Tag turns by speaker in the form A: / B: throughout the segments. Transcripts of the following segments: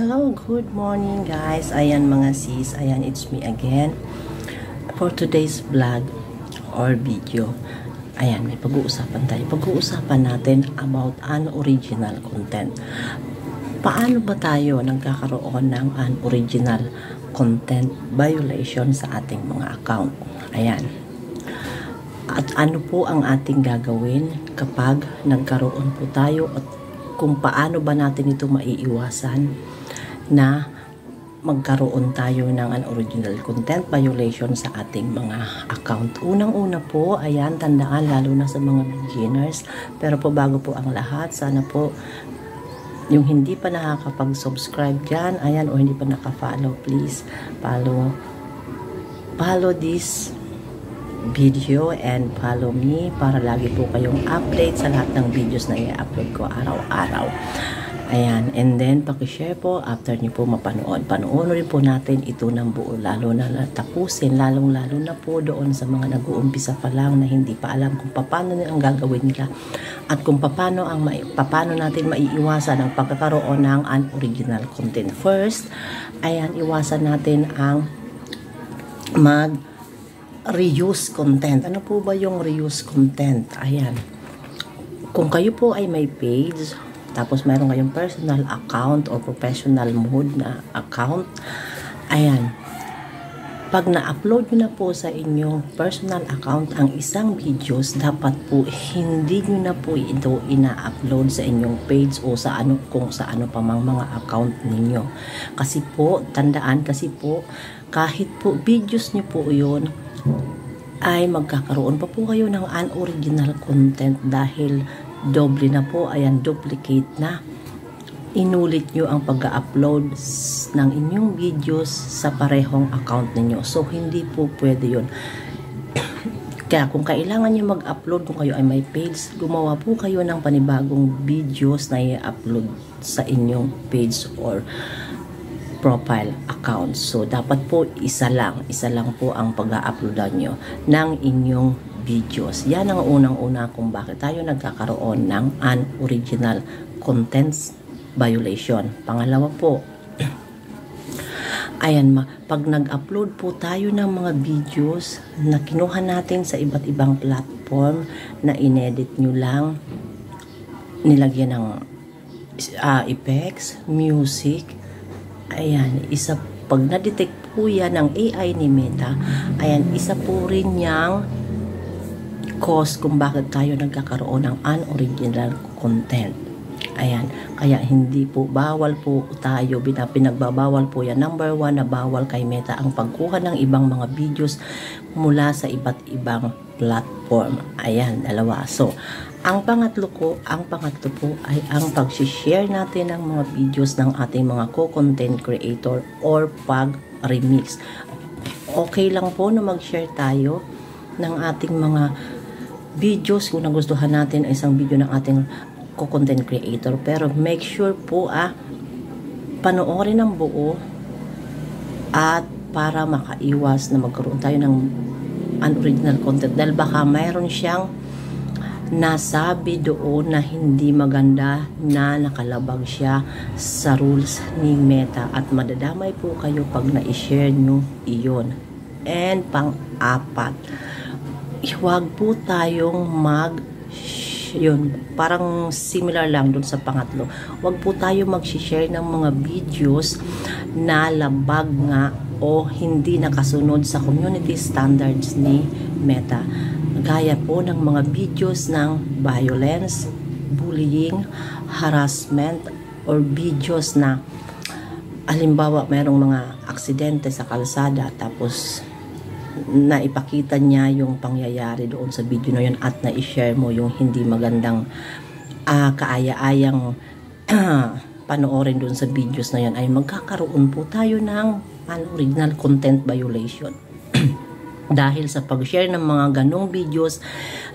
A: Hello, good morning guys. Ayan mga sis, ayan it's me again for today's vlog or video. Ayan, may pag-uusapan tayo. Pag-uusapan natin about unoriginal content. Paano ba tayo nagkakaroon ng unoriginal content violation sa ating mga account? Ayan. At ano po ang ating gagawin kapag nagkaroon po tayo at kung paano ba natin ito maiiwasan na magkaroon tayo ng unoriginal content violation sa ating mga account. Unang-una po, ayan, tandaan lalo na sa mga beginners. Pero po bago po ang lahat, sana po yung hindi pa nakakapag-subscribe dyan, ayan, o hindi pa naka-follow, please follow this video and follow me para lagi po kayong update sa lahat ng videos na i-upload ko araw-araw. Ayan, and then pakishare po after nyo po mapanood. Panoorin po natin ito ng buo, lalo na tapusin, lalong-lalo na po doon sa mga nag-uumpisa pa lang na hindi pa alam kung paano ang gagawin nila at kung paano natin maiiwasan ang pagkakaroon ng unoriginal content. First, ayan, iwasan natin ang reuse content. Ano po ba yung reuse content? Ayan. Kung kayo po ay may page, tapos mayroon kayong personal account o professional mode na account, ayan. Pag na-upload nyo na po sa inyong personal account ang isang videos, dapat po hindi nyo na po ito ina-upload sa inyong page o sa kung sa ano pa mang mga account ninyo. Kasi po, tandaan kasi po, kahit po videos nyo po yun, ay magkakaroon pa po kayo ng unoriginal content dahil doble na po, ayan, duplicate na. Inulit nyo ang pag-upload ng inyong videos sa parehong account ninyo. So, hindi po pwede yun. Kaya kung kailangan nyo mag-upload, kung kayo ay may page, gumawa po kayo ng panibagong videos na i-upload sa inyong page or profile account. So, dapat po isa lang po ang pag-uploadan nyo ng inyong videos. Yan ang unang-una kung bakit tayo nagkakaroon ng unoriginal contents violation. Pangalawa po, ayan, pag nag-upload po tayo ng mga videos na kinuha natin sa iba't ibang platform na inedit nyo lang, nilagyan ng effects, music, ayan, pag na-detect po yan ng AI ni Meta, ayan, isa po rin yang cause kung bakit tayo nagkakaroon ng unoriginal content. Ayan, kaya hindi po, bawal po tayo, pinagbabawal po yan. Number 1 na bawal kay Meta ang pagkuha ng ibang mga videos mula sa iba't ibang platform. Ayan, dalawa. So, ang pangatlo po ay ang pag-share natin ng mga videos ng ating mga co-content creator or pag-remix. Okay lang po na mag-share tayo ng ating mga videos kung nagustuhan natin isang video ng ating co-content creator, pero make sure po panoorin ng buo at para makaiwas na magkaroon tayo ng unoriginal content dahil baka mayroon siyang nasabi doon na hindi maganda na nakalabag siya sa rules ni Meta at madadamay po kayo pag na-share nyo iyon. And pang-apat, huwag po tayong yun, parang similar lang dun sa pangatlo. Huwag po tayo mag-share ng mga videos na labag nga o hindi nakasunod sa community standards ni Meta. Gaya po ng mga videos ng violence, bullying, harassment, or videos na halimbawa mayroong mga aksidente sa kalsada tapos na ipakita niya yung pangyayari doon sa video na yun at na-share mo yung hindi magandang kaaya-ayang panoorin doon sa videos na yun, ay magkakaroon po tayo ng unoriginal content violation dahil sa pag-share ng mga ganong videos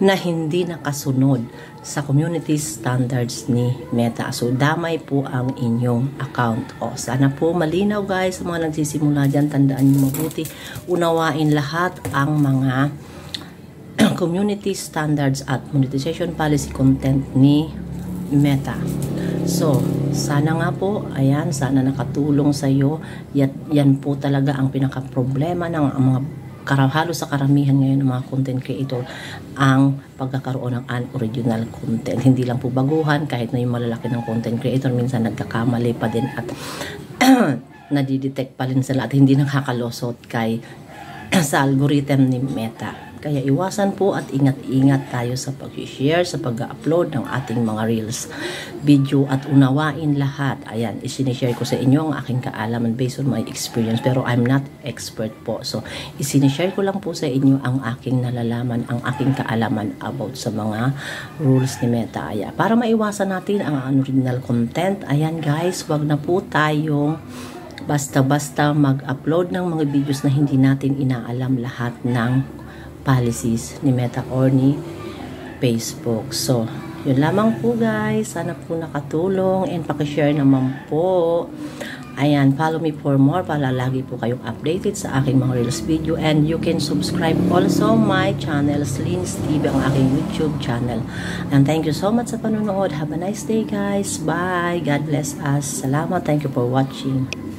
A: na hindi nakasunod sa community standards ni Meta. So, damay po ang inyong account. O, sana po malinaw guys sa mga nagsisimula dyan. Tandaan nyo mabuti. Unawain lahat ang mga community standards at monetization policy content ni Meta. So, sana nga po, ayan, sana nakatulong sa iyo. Yan po talaga ang pinaka-problema ng mga halos sa karamihan ngayon ng mga content creator, ang pagkakaroon ng unoriginal content. Hindi lang po baguhan, kahit na yung malalaki ng content creator, minsan nagkakamali pa din at nadidetect pa rin sila at hindi nakakalusot sa algorithm ni Meta. Kaya iwasan po at ingat-ingat tayo sa pag-share, sa pag-upload ng ating mga reels, video at unawain lahat. Ayan, isinishare ko sa inyo ang aking kaalaman based on my experience, pero I'm not expert po. So, isinishare ko lang po sa inyo ang aking nalalaman, ang aking kaalaman about sa mga rules ni Meta. Ayan, para maiwasan natin ang unoriginal content, ayan guys, wag na po tayong basta-basta mag-upload ng mga videos na hindi natin inaalam lahat ng policies ni Meta or ni Facebook. So, yun lamang po guys. Sana po nakatulong and pakishare naman po. Ayan, follow me for more para lagi po kayong updated sa aking mga Reels video, and you can subscribe also my channel, Slyns TV, ang aking YouTube channel. And thank you so much sa panonood. Have a nice day guys. Bye. God bless us. Salamat. Thank you for watching.